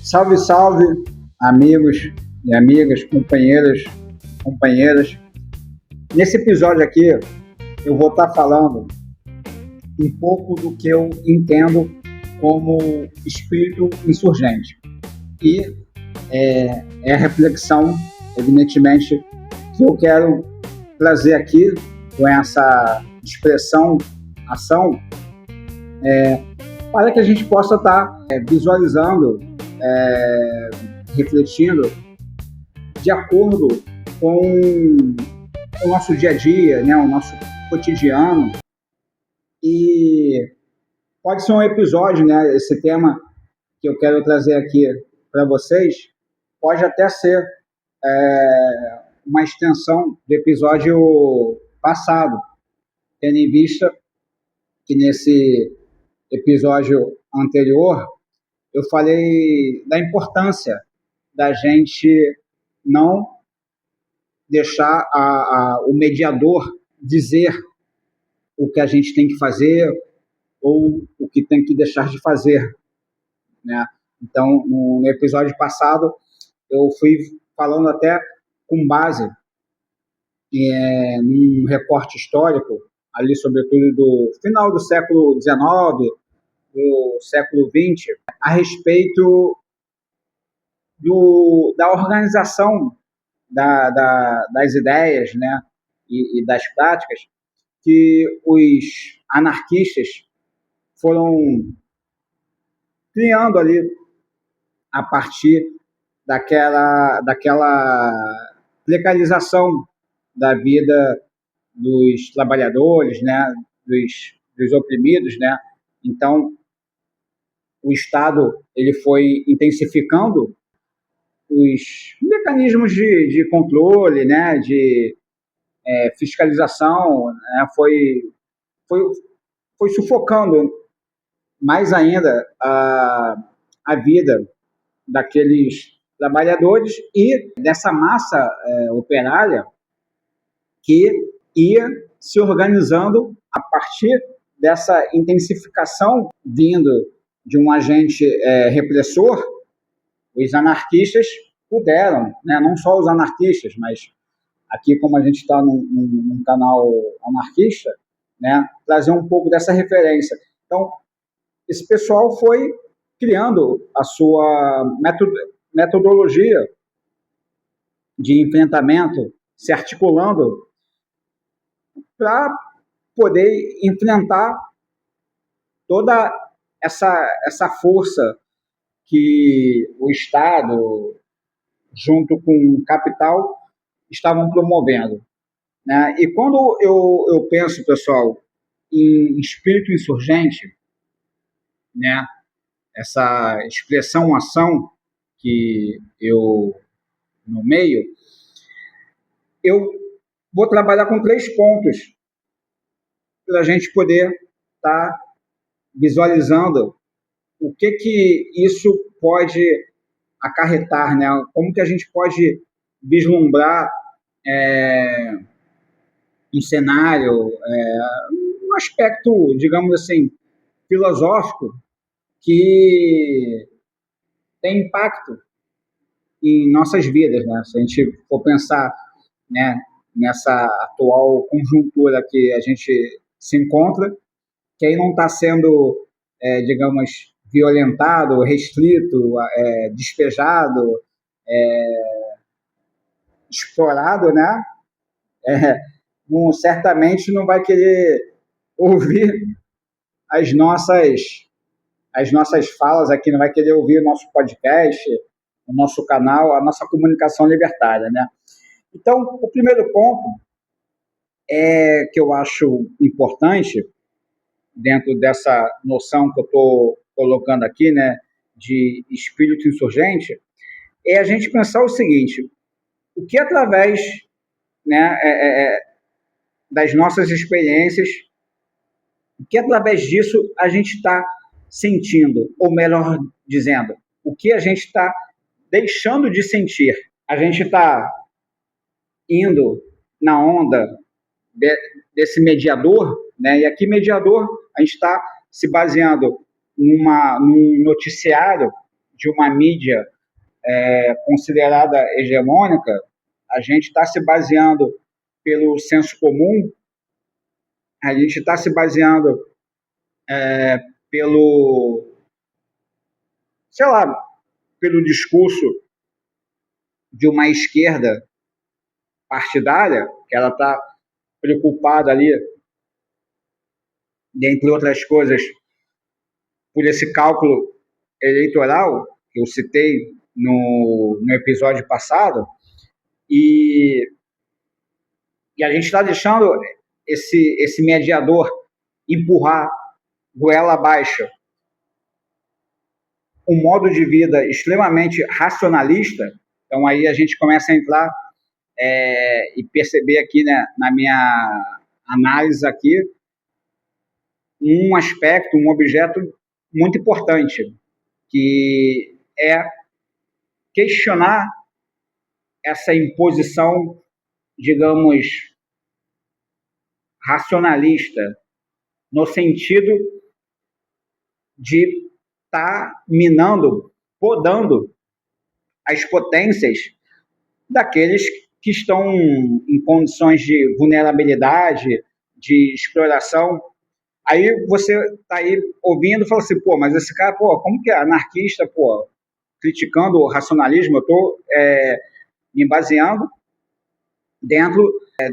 Salve, salve, amigos e amigas, companheiras. Nesse episódio aqui, eu vou estar falando um pouco do que eu entendo como espírito insurgente. E é a reflexão, evidentemente, que eu quero trazer aqui com essa expressão, ação, para que a gente possa estar visualizando, refletindo de acordo com o nosso dia a dia, né, o nosso cotidiano. E pode ser um episódio, né, esse tema que eu quero trazer aqui para vocês, pode até ser uma extensão do episódio passado, tendo em vista que nesse episódio anterior eu falei da importância da gente não deixar o mediador dizer o que a gente tem que fazer ou o que tem que deixar de fazer, né? Então, no episódio passado, eu fui falando até com base num recorte histórico, ali sobretudo do final do século XIX, do século XX, a respeito da organização das ideias, né, e das práticas que os anarquistas foram criando ali a partir daquela precarização da vida dos trabalhadores, né, dos oprimidos, né? Então, o Estado ele foi intensificando os mecanismos de controle, né, de fiscalização, né, foi sufocando mais ainda a vida daqueles trabalhadores e dessa massa operária que ia se organizando a partir dessa intensificação vindo de um agente repressor. Os anarquistas puderam, né, não só os anarquistas, mas aqui, como a gente está num canal anarquista, né, trazer um pouco dessa referência. Então, esse pessoal foi criando a sua metodologia de enfrentamento, se articulando para poder enfrentar toda essa força que o Estado, junto com o capital, estavam promovendo, né? E quando eu penso, pessoal, em espírito insurgente, né, essa expressão ação que eu nomeio, eu vou trabalhar com 3 pontos para a gente poder estar visualizando o que isso pode acarretar, né? Como que a gente pode vislumbrar um cenário, um aspecto, digamos assim, filosófico que tem impacto em nossas vidas, né? Se a gente for pensar, né, nessa atual conjuntura que a gente se encontra, que aí não está sendo, digamos, violentado, restrito, despejado, explorado, né? Certamente não vai querer ouvir as nossas falas aqui, não vai querer ouvir o nosso podcast, o nosso canal, a nossa comunicação libertária, né? Então, o primeiro ponto que eu acho importante, dentro dessa noção que eu estou colocando aqui, né, de espírito insurgente, é a gente pensar o seguinte: o que através, né, das nossas experiências, o que através disso a gente está sentindo, ou melhor dizendo, o que a gente está deixando de sentir. A gente está indo na onda desse mediador, né? E aqui mediador a gente está se baseando num noticiário, de uma mídia considerada hegemônica, a gente está se baseando pelo senso comum, a gente está se baseando pelo, sei lá, pelo discurso de uma esquerda partidária, que ela está preocupada ali, dentre outras coisas, por esse cálculo eleitoral que eu citei no episódio passado, e a gente está deixando esse mediador empurrar goela abaixo um modo de vida extremamente racionalista. Então aí a gente começa a entrar e perceber aqui, né, na minha análise aqui, um aspecto, um objeto muito importante, que é questionar essa imposição, digamos, racionalista, no sentido de estar minando, podando as potências daqueles que estão em condições de vulnerabilidade, de exploração. Aí você está aí ouvindo e fala assim, pô, mas esse cara, pô, como que é anarquista, pô, criticando o racionalismo? Eu estou me baseando dentro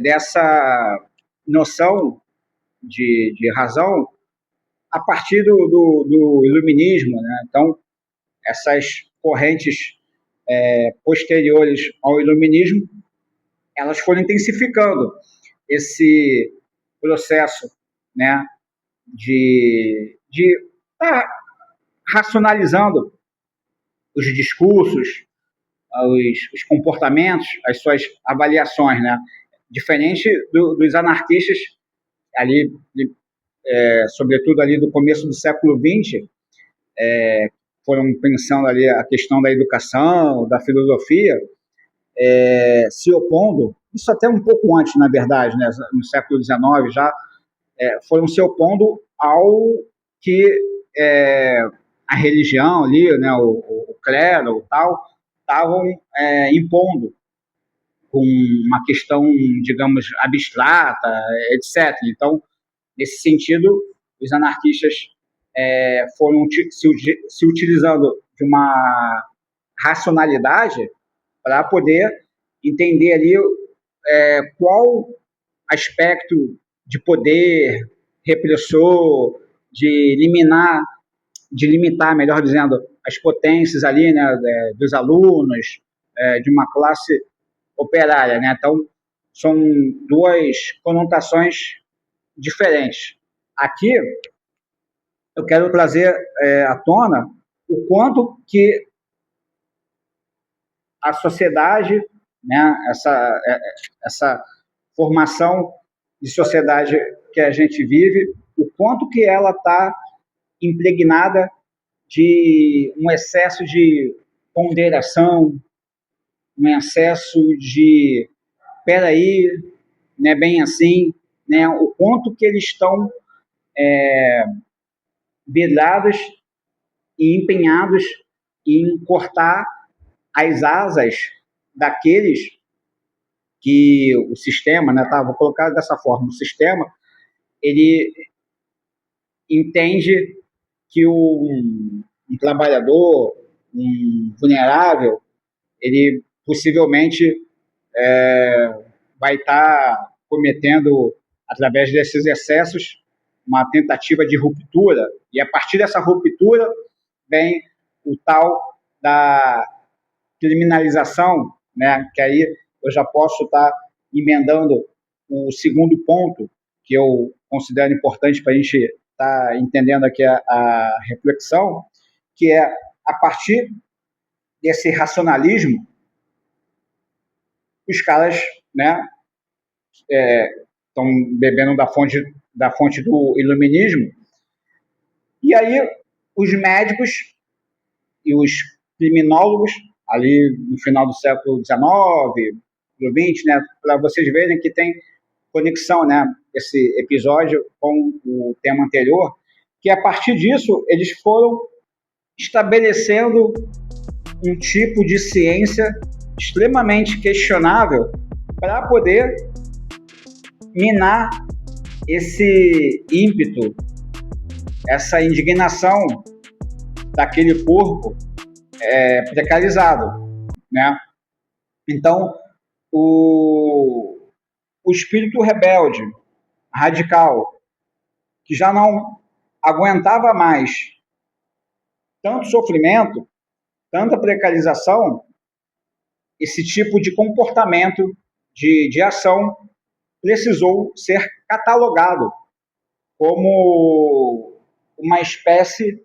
dessa noção de razão a partir do iluminismo, né? Então, essas correntes posteriores ao iluminismo, elas foram intensificando esse processo, né, de estar racionalizando os discursos, os comportamentos, as suas avaliações, né? Diferente dos anarquistas ali, sobretudo ali do começo do século XX, foram pensando ali a questão da educação, da filosofia, se opondo, isso até um pouco antes, na verdade, né, no século XIX já, foram se opondo ao que a religião ali, né, o clero, o tal, estavam impondo, com uma questão, digamos, abstrata, etc. Então, nesse sentido, os anarquistas foram se utilizando de uma racionalidade para poder entender ali qual aspecto de poder repressor, de limitar, melhor dizendo, as potências ali, né, dos alunos, de uma classe operária, né? Então, são duas conotações diferentes. Aqui, eu quero trazer à tona o quanto que a sociedade, né, essa formação de sociedade que a gente vive, o quanto que ela está impregnada de um excesso de ponderação, um excesso de peraí, não é bem assim, né? O quanto que eles estão vidrados e empenhados em cortar as asas daqueles que o sistema, né, vou colocar dessa forma, o sistema, ele entende que um trabalhador, um vulnerável, ele possivelmente vai estar cometendo, através desses excessos, uma tentativa de ruptura, e a partir dessa ruptura vem o tal da criminalização, né, que aí eu já posso estar emendando o segundo ponto, que eu considero importante para a gente estar entendendo aqui a reflexão, que é, a partir desse racionalismo, os caras, né, estão bebendo da fonte do iluminismo, e aí os médicos e os criminólogos, ali no final do século XIX, do XX, né, para vocês verem que tem conexão, né, esse episódio com o tema anterior, que a partir disso eles foram estabelecendo um tipo de ciência extremamente questionável para poder minar esse ímpeto, essa indignação daquele corpo precarizado, né? Então, o espírito rebelde, radical, que já não aguentava mais tanto sofrimento, tanta precarização, esse tipo de comportamento, de ação, precisou ser catalogado como uma espécie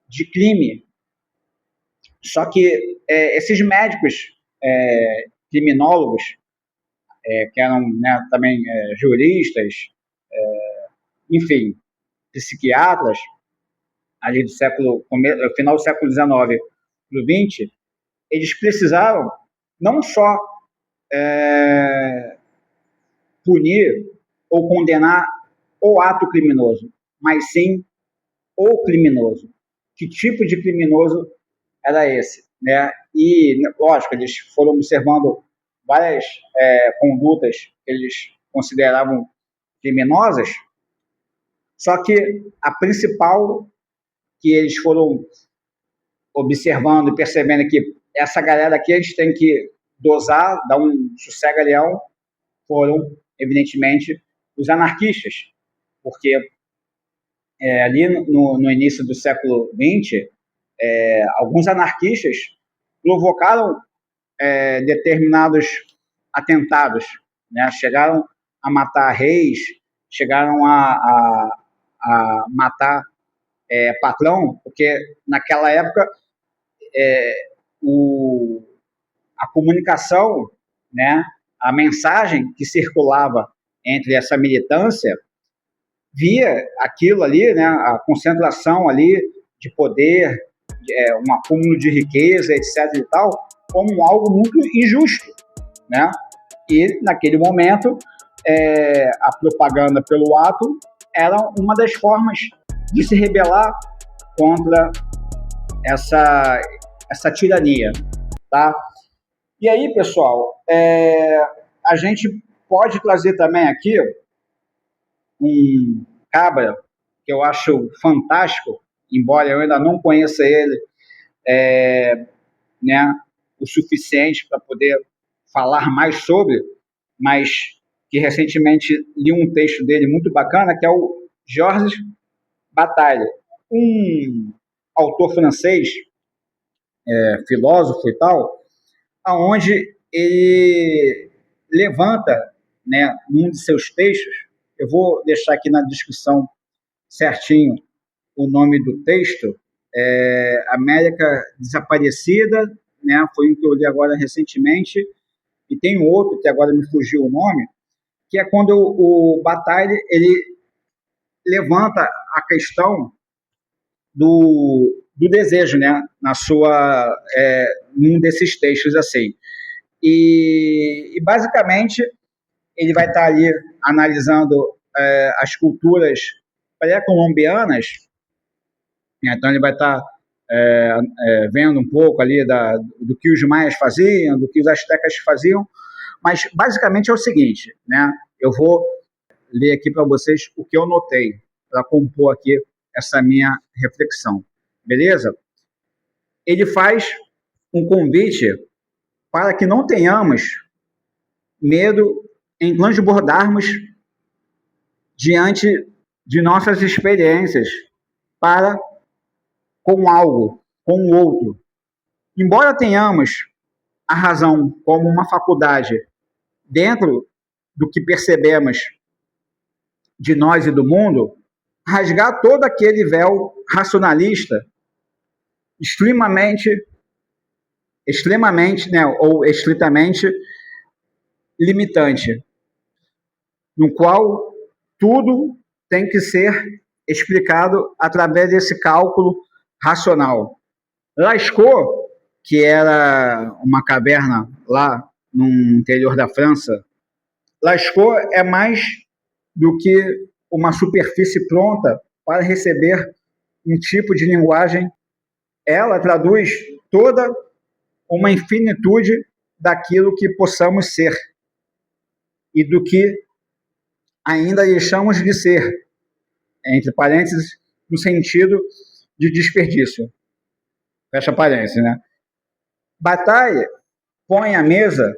de crime. Só que esses médicos criminólogos, que eram, né, também juristas, enfim, psiquiatras, ali do final do século XIX para o XX, eles precisaram não só punir ou condenar o ato criminoso, mas sim o criminoso. Que tipo de criminoso era esse? Né? E, lógico, eles foram observando várias condutas que eles consideravam criminosas, só que a principal que eles foram observando e percebendo que essa galera aqui a gente tem que dosar, dar um sossega-leão, foram, evidentemente, os anarquistas, porque ali no início do século XX, alguns anarquistas provocaram determinados atentados, né? Chegaram a matar reis, chegaram a matar patrão, porque naquela época a comunicação, né, a mensagem que circulava entre essa militância via aquilo ali, né, a concentração ali de poder, um acúmulo de riqueza, etc. e tal, como algo muito injusto, né? E naquele momento a propaganda pelo ato era uma das formas de se rebelar contra essa tirania, tá? E aí, pessoal, a gente pode trazer também aqui um cabra que eu acho fantástico, embora eu ainda não conheça ele, né, o suficiente para poder falar mais sobre, mas que recentemente li um texto dele muito bacana, que é o Georges Bataille, um autor francês, filósofo e tal, aonde ele levanta, né, num de seus textos, eu vou deixar aqui na descrição certinho o nome do texto, América Desaparecida, né, foi um que eu li agora recentemente, e tem um outro que agora me fugiu o nome, que é quando o Bataille ele levanta a questão do desejo, né, num desses textos assim. E basicamente ele vai estar ali analisando as culturas pré-colombianas, então ele vai estar vendo um pouco ali do que os maias faziam, do que os astecas faziam, mas basicamente é o seguinte, né? Eu vou ler aqui para vocês o que eu notei para compor aqui essa minha reflexão, beleza? Ele faz um convite para que não tenhamos medo em transbordarmos diante de nossas experiências para com algo, com o outro. Embora tenhamos a razão como uma faculdade dentro do que percebemos de nós e do mundo, rasgar todo aquele véu racionalista extremamente, né, ou estritamente limitante, no qual tudo tem que ser explicado através desse cálculo racional. Lascaux, que era uma caverna lá no interior da França, Lascaux é mais do que uma superfície pronta para receber um tipo de linguagem ela traduz toda uma infinitude daquilo que possamos ser e do que ainda deixamos de ser, entre parênteses, no sentido de desperdício. Fecha parênteses, né? Bataille põe à mesa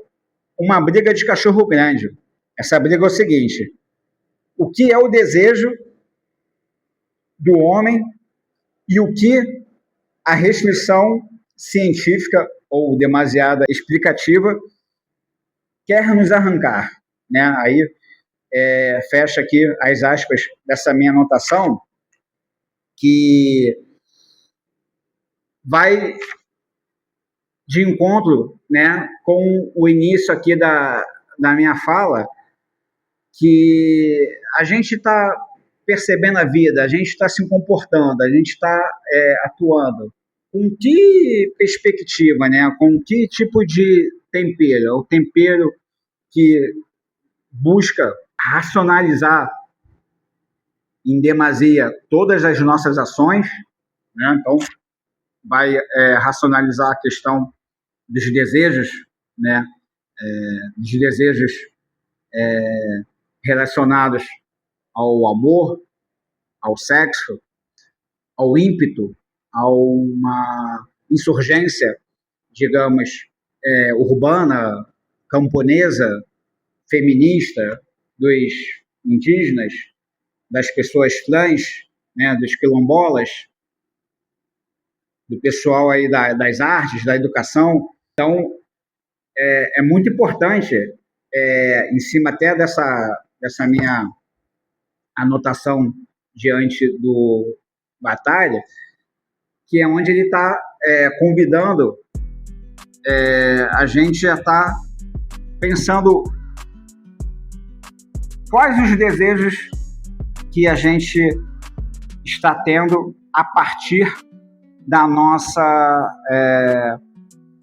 uma briga de cachorro grande. Essa briga é o seguinte: o que é o desejo do homem e o que a restrição científica ou demasiada explicativa quer nos arrancar, né? Aí fecha aqui as aspas dessa minha anotação, que vai de encontro, né, com o início aqui da minha fala, que a gente está percebendo a vida, a gente está se comportando, a gente está atuando. Com que perspectiva, né? Com que tipo de tempero? O tempero que busca racionalizar em demasia todas as nossas ações, né? Então, vai racionalizar a questão dos desejos, né? Dos desejos relacionados ao amor, ao sexo, ao ímpeto, a uma insurgência, digamos, urbana, camponesa, feminista, dos indígenas, das pessoas trans, né, dos quilombolas, do pessoal aí das artes, da educação. Então, é muito importante, em cima até dessa minha anotação diante do Batalha, que é onde ele está convidando a gente a estar pensando quais os desejos que a gente está tendo a partir da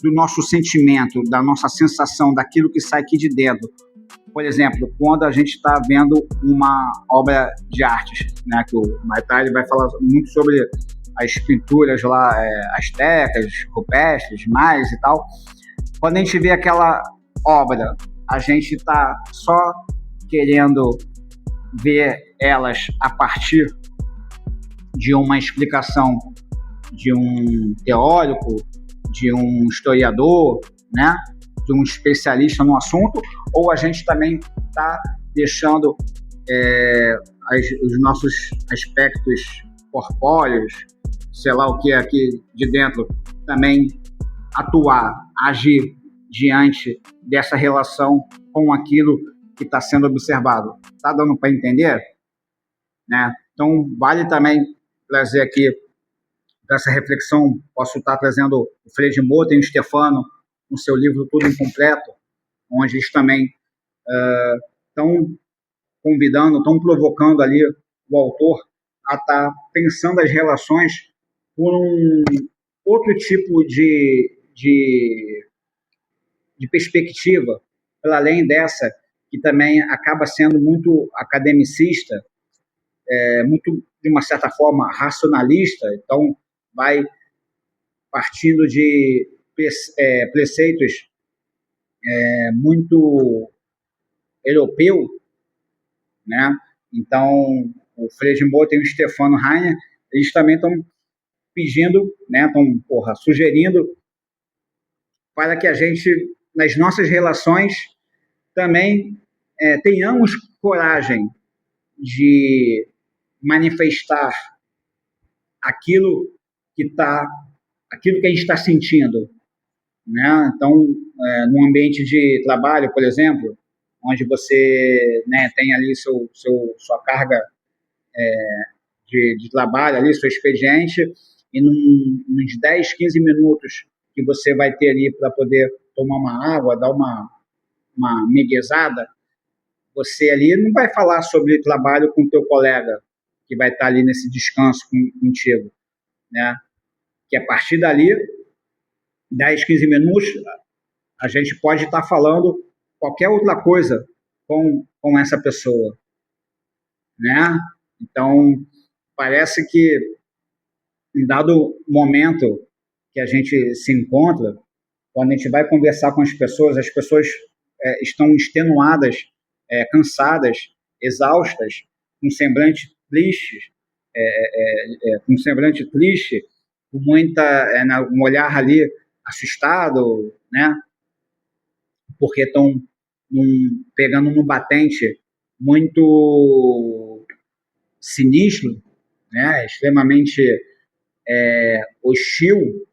do nosso sentimento, da nossa sensação, daquilo que sai aqui de dentro. Por exemplo, quando a gente está vendo uma obra de artes, né, que o Batalha vai falar muito sobre as pinturas lá, astecas, rupestres, maias e tal. Quando a gente vê aquela obra, a gente está só querendo ver elas a partir de uma explicação de um teórico, de um historiador, né, de um especialista no assunto, ou a gente também está deixando os nossos aspectos corpóreos, sei lá o que é aqui de dentro, também atuar, agir diante dessa relação com aquilo que está sendo observado. Está dando para entender? Né? Então, vale também trazer aqui dessa reflexão, posso estar trazendo o Freire de Motta e o Stefano, no seu livro Tudo Incompleto, onde eles também estão convidando, estão provocando ali o autor a estar pensando as relações por um outro tipo de perspectiva, para além dessa, que também acaba sendo muito academicista, muito, de uma certa forma, racionalista. Então, vai partindo de preceitos muito europeu, né? Então, o Freire de Motta e o Stefano Heine, eles também estão pedindo, né? Estão, sugerindo para que a gente, nas nossas relações, também tenhamos coragem de manifestar aquilo aquilo que a gente está sentindo, né? Então, num ambiente de trabalho, por exemplo, onde você, né, tem ali sua carga de trabalho, ali, seu expediente, e uns 10, 15 minutos que você vai ter ali para poder tomar uma água, dar uma miguezada, você ali não vai falar sobre trabalho com o teu colega que vai estar ali nesse descanso contigo, né? Que a partir dali, 10, 15 minutos, a gente pode estar falando qualquer outra coisa com essa pessoa, né? Então, parece que em dado momento que a gente se encontra, quando a gente vai conversar com as pessoas estão extenuadas, cansadas, exaustas, com semblante triste, com semblante triste, com um olhar ali assustado, né? Porque estão pegando num batente muito sinistro, né? Extremamente hostil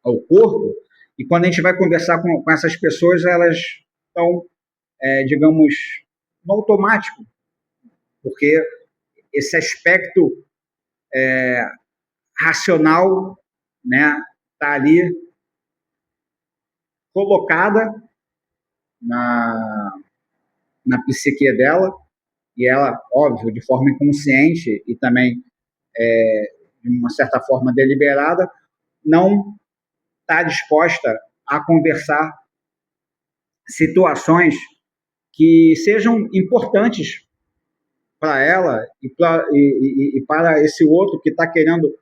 ao corpo. E quando a gente vai conversar com essas pessoas, elas estão, digamos, no automático, porque esse aspecto racional, né, está ali colocada na psique dela, e ela, óbvio, de forma inconsciente e também de uma certa forma deliberada, não está disposta a conversar situações que sejam importantes para ela e para esse outro que está querendo,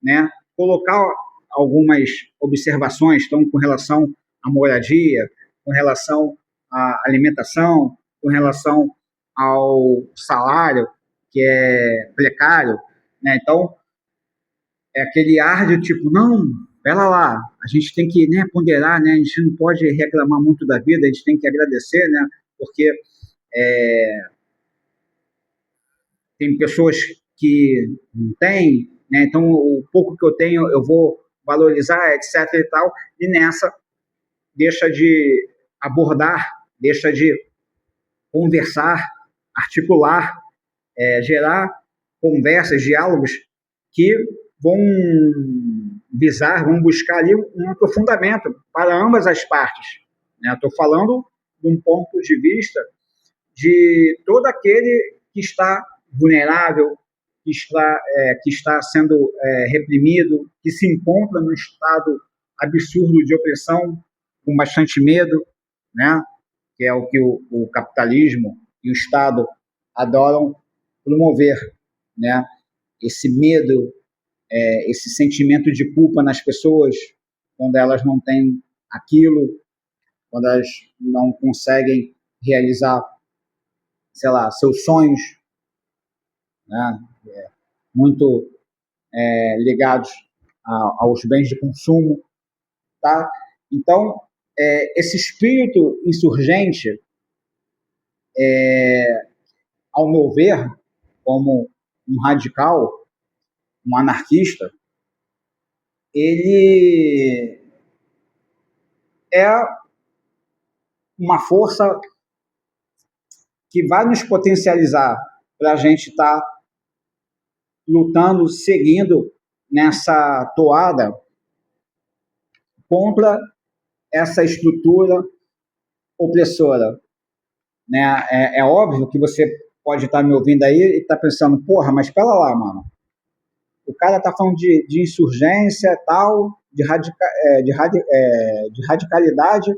né, colocar algumas observações, então, com relação à moradia, com relação à alimentação, com relação ao salário, que é precário, né? Então, é aquele ar de tipo, não, pera lá, a gente tem que, né, ponderar, né? A gente não pode reclamar muito da vida, a gente tem que agradecer, né? Porque tem pessoas que não têm, né? Então o pouco que eu tenho eu vou valorizar, etc e tal, e nessa deixa de abordar, deixa de conversar, articular, gerar conversas, diálogos que vão vão buscar ali um aprofundamento para ambas as partes. Estou falando de um ponto de vista de todo aquele que está vulnerável, que está sendo reprimido, que se encontra num estado absurdo de opressão, com bastante medo, né? Que é o que o capitalismo e o Estado adoram promover, né? Esse medo, esse sentimento de culpa nas pessoas, quando elas não têm aquilo, quando elas não conseguem realizar, sei lá, seus sonhos, né? Muito ligados aos bens de consumo, tá? Então, esse espírito insurgente, ao meu ver, como um radical, um anarquista, ele é uma força que vai nos potencializar para a gente estar lutando, seguindo nessa toada contra essa estrutura opressora, né? É óbvio que você pode estar me ouvindo aí e estar pensando, porra, mas pera lá, mano. O cara está falando de insurgência, tal, de radicalidade,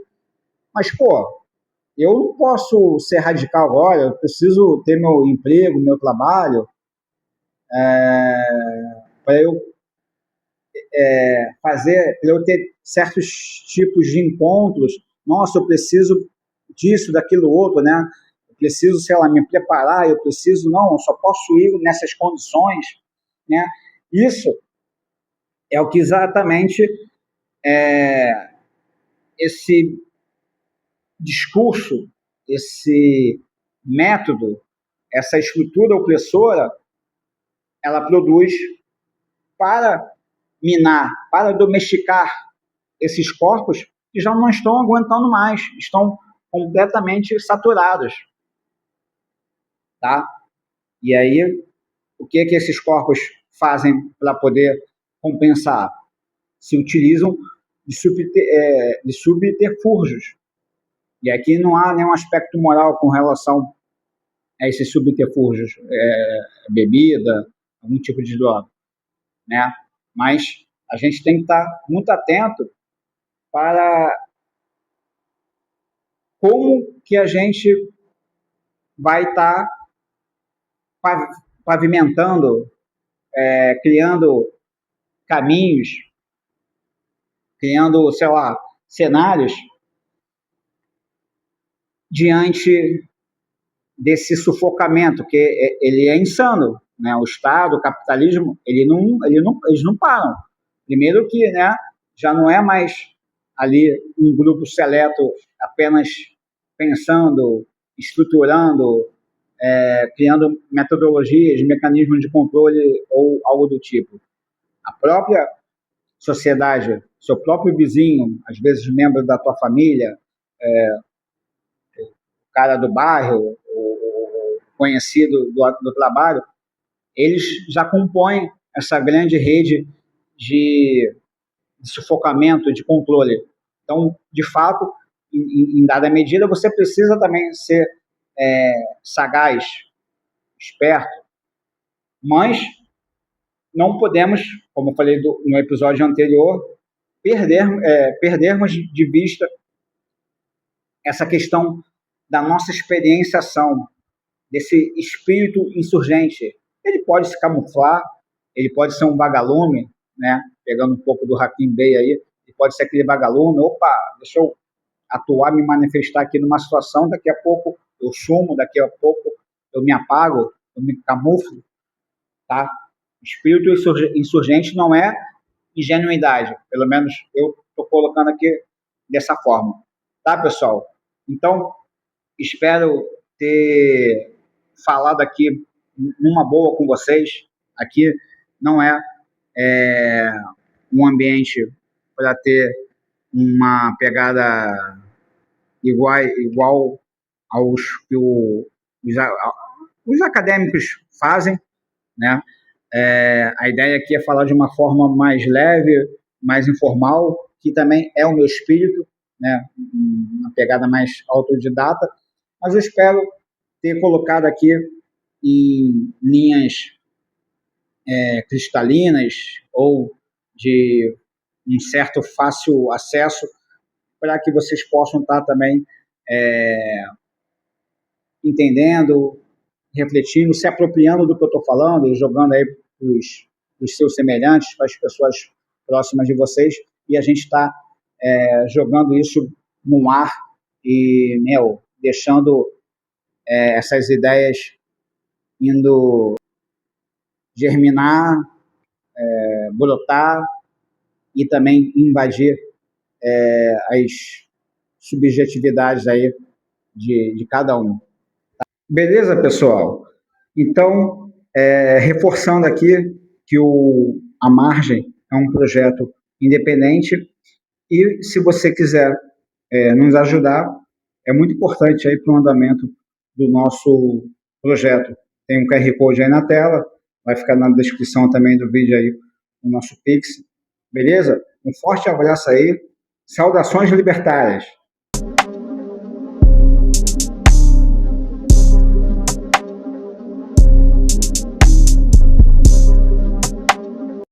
mas, pô, eu não posso ser radical agora, eu preciso ter meu emprego, meu trabalho, para eu para eu ter certos tipos de encontros. Nossa, eu preciso disso, daquilo outro, né? Eu preciso, sei lá, me preparar, eu preciso, não, eu só posso ir nessas condições, né? Isso é o que exatamente esse discurso, esse método, essa estrutura opressora, ela produz para minar, para domesticar esses corpos que já não estão aguentando mais, estão completamente saturados, tá? E aí, o que esses corpos fazem para poder compensar? Se utilizam de subterfúgios. E aqui não há nenhum aspecto moral com relação a esses subterfúgios, bebida, algum tipo de droga, né? Mas a gente tem que estar muito atento para como que a gente vai estar pavimentando, criando caminhos, criando, sei lá, cenários diante desse sufocamento, que ele é insano, né? O Estado, o capitalismo, eles não param. Primeiro que, né, já não é mais ali um grupo seleto apenas pensando, estruturando, criando metodologias, mecanismos de controle ou algo do tipo. A própria sociedade, seu próprio vizinho, às vezes membro da tua família, o cara do bairro, o conhecido do trabalho, eles já compõem essa grande rede de sufocamento, de controle. Então, de fato, em dada medida, você precisa também ser sagaz, esperto, mas não podemos, como eu falei no episódio anterior, perdermos de vista essa questão da nossa experienciação, desse espírito insurgente. Ele pode se camuflar, ele pode ser um vagalume, né? Pegando um pouco do Hakim Bey aí, ele pode ser aquele vagalume, opa, deixa eu atuar, me manifestar aqui numa situação, daqui a pouco eu sumo, daqui a pouco eu me apago, eu me camuflo, tá? Espírito insurgente não é ingenuidade, pelo menos eu estou colocando aqui dessa forma, tá, pessoal? Então, espero ter falado aqui numa boa com vocês. Aqui não é um ambiente para ter uma pegada igual aos que os acadêmicos fazem, né? A ideia aqui é falar de uma forma mais leve, mais informal, que também é o meu espírito, né? Uma pegada mais autodidata, mas eu espero ter colocado aqui em linhas cristalinas ou de um certo fácil acesso para que vocês possam estar também entendendo, refletindo, se apropriando do que eu estou falando e jogando aí para os seus semelhantes, para as pessoas próximas de vocês, e a gente está jogando isso no ar e, deixando essas ideias indo germinar, brotar e também invadir as subjetividades aí de cada um. Beleza, pessoal? Então, reforçando aqui que a Margem é um projeto independente e se você quiser nos ajudar, é muito importante aí para o andamento do nosso projeto. Tem um QR Code aí na tela, vai ficar na descrição também do vídeo aí o nosso Pix. Beleza? Um forte abraço aí. Saudações libertárias!